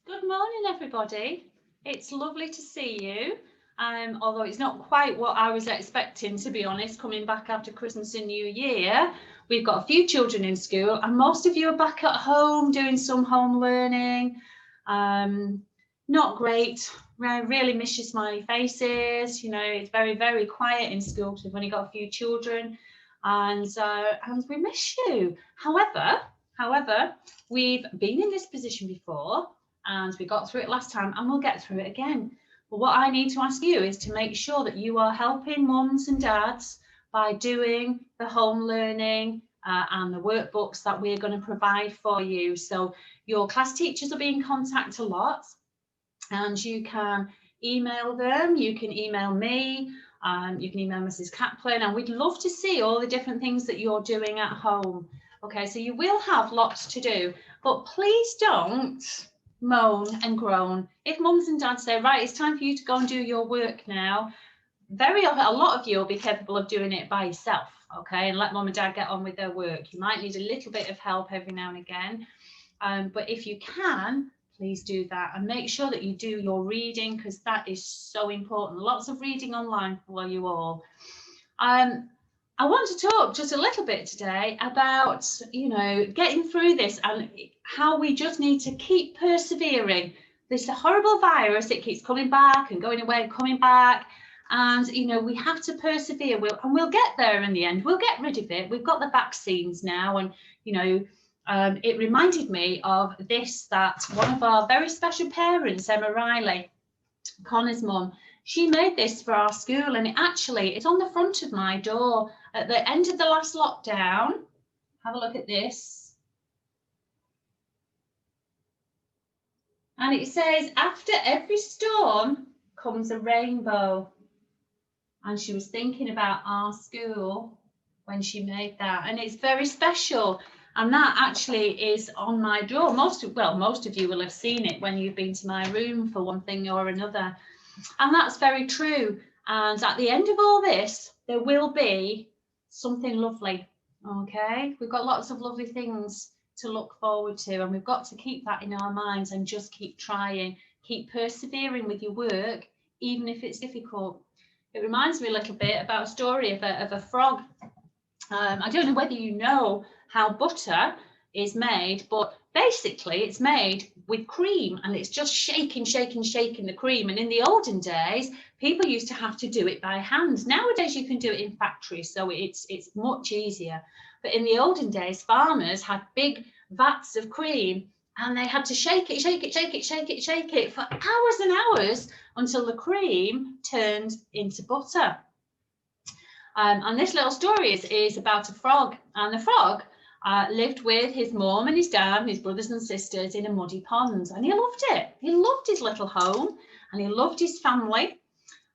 Good morning, everybody. It's lovely to see you. Although it's not quite what I was expecting, to be honest, coming back after Christmas and New Year. We've got a few children in school, and most of you are back at home doing some home learning. Not great. I really miss your smiley faces. You know, it's very, very quiet in school because we've only got a few children, and we miss you. However, we've been in this position before and we got through it last time and we'll get through it again. But what I need to ask you is to make sure that you are helping mums and dads by doing the home learning and the workbooks that we're going to provide for you. So your class teachers will be in contact a lot, and you can email them, you can email me, you can email Mrs. Kaplan, and we'd love to see all the different things that you're doing at home. Okay, so you will have lots to do, but please don't moan and groan. If mums and dads say, right, it's time for you to go and do your work now, very often, a lot of you will be capable of doing it by yourself, okay, and let mum and dad get on with their work. You might need a little bit of help every now and again, but if you can, please do that and make sure that you do your reading, because that is so important. Lots of reading online for you all. I want to talk just a little bit today about, getting through this and how we just need to keep persevering. This horrible virus, it keeps coming back and going away and coming back. And, we have to persevere. We'll get there in the end. We'll get rid of it. We've got the vaccines now. And, it reminded me of this, that one of our very special parents, Emma Riley, Connor's mum, she made this for our school, and it's on the front of my door at the end of the last lockdown. Have a look at this. And it says, after every storm comes a rainbow. And she was thinking about our school when she made that, and it's very special. And that actually is on my door. Most of you will have seen it when you've been to my room for one thing or another. And that's very true. And at the end of all this, there will be something lovely. Okay, we've got lots of lovely things to look forward to, and we've got to keep that in our minds and just keep trying, keep persevering with your work, even if it's difficult. It reminds me a little bit about a story of a frog. I don't know whether you know how butter is made, but basically it's made with cream, and it's just shaking the cream. And in the olden days, people used to have to do it by hand. Nowadays you can do it in factories, so it's much easier. But in the olden days, farmers had big vats of cream, and they had to shake it for hours and hours until the cream turned into butter. And this little story is about a frog, and the frog lived with his mum and his dad and his brothers and sisters in a muddy pond, and he loved it. He loved his little home, and he loved his family,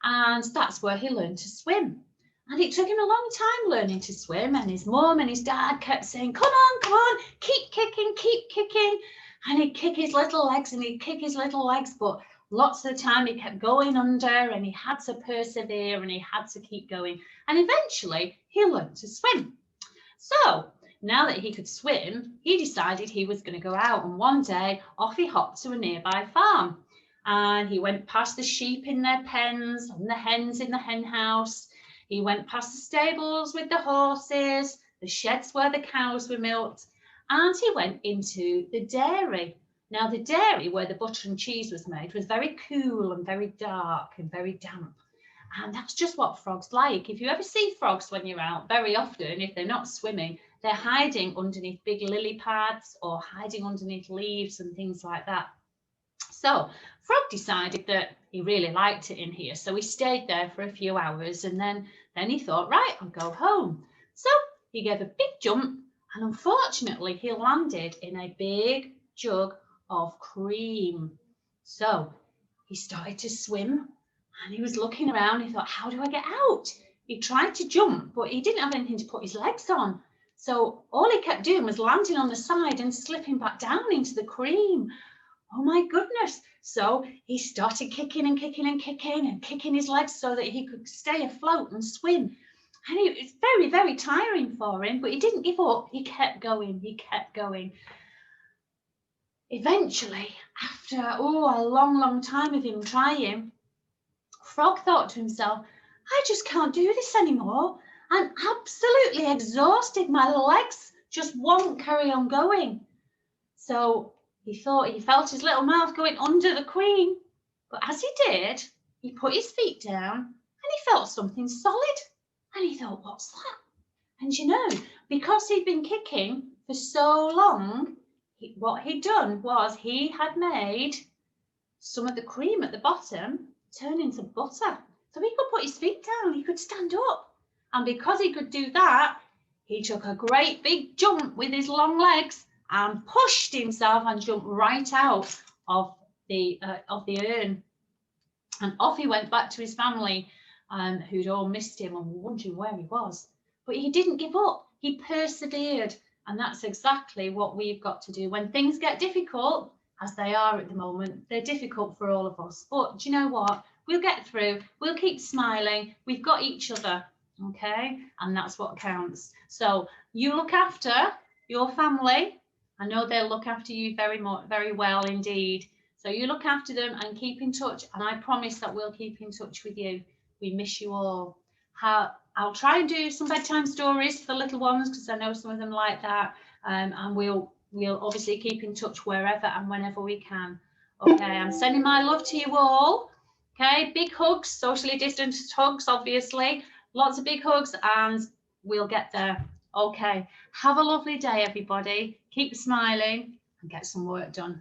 and that's where he learned to swim. And it took him a long time learning to swim, and his mum and his dad kept saying, come on, keep kicking. And he'd kick his little legs, but lots of the time he kept going under, and he had to persevere, and he had to keep going. And eventually he learned to swim. So now that he could swim, he decided he was going to go out. And one day off he hopped to a nearby farm. And he went past the sheep in their pens and the hens in the hen house. He went past the stables with the horses, the sheds where the cows were milked, and he went into the dairy. Now, the dairy where the butter and cheese was made was very cool and very dark and very damp. And that's just what frogs like. If you ever see frogs when you're out, very often, if they're not swimming, they're hiding underneath big lily pads or hiding underneath leaves and things like that. So Frog decided that he really liked it in here. So he stayed there for a few hours, and then he thought, right, I'll go home. So he gave a big jump, and unfortunately he landed in a big jug of cream. So he started to swim, and he was looking around. He thought, how do I get out? He tried to jump, but he didn't have anything to put his legs on. So all he kept doing was landing on the side and slipping back down into the cream. Oh my goodness. So he started kicking and kicking his legs so that he could stay afloat and swim. And it's very, very tiring for him, but he didn't give up. He kept going. eventually, after a long time of him trying, Frog thought to himself, I just can't do this anymore. I'm absolutely exhausted. My legs just won't carry on going. So he felt his little mouth going under the Queen. But as he did, he put his feet down and he felt something solid. And he thought, what's that? And you know, because he'd been kicking for so long, what he'd done was he had made some of the cream at the bottom turn into butter. So he could put his feet down, he could stand up. And because he could do that, he took a great big jump with his long legs and pushed himself and jumped right out of the urn. And off he went back to his family, who'd all missed him and were wondering where he was. But he didn't give up. He persevered. And that's exactly what we've got to do. When things get difficult, as they are at the moment, they're difficult for all of us. But do you know what? We'll get through. We'll keep smiling. We've got each other, okay? And that's what counts. So you look after your family. I know they'll look after you very well indeed. So you look after them and keep in touch. And I promise that we'll keep in touch with you. We miss you all. I'll try and do some bedtime stories for the little ones because I know some of them like that. And we'll obviously keep in touch wherever and whenever we can. Okay, I'm sending my love to you all. Okay, big hugs, socially distanced hugs, obviously. Lots of big hugs and we'll get there. Okay, have a lovely day, everybody. Keep smiling and get some work done.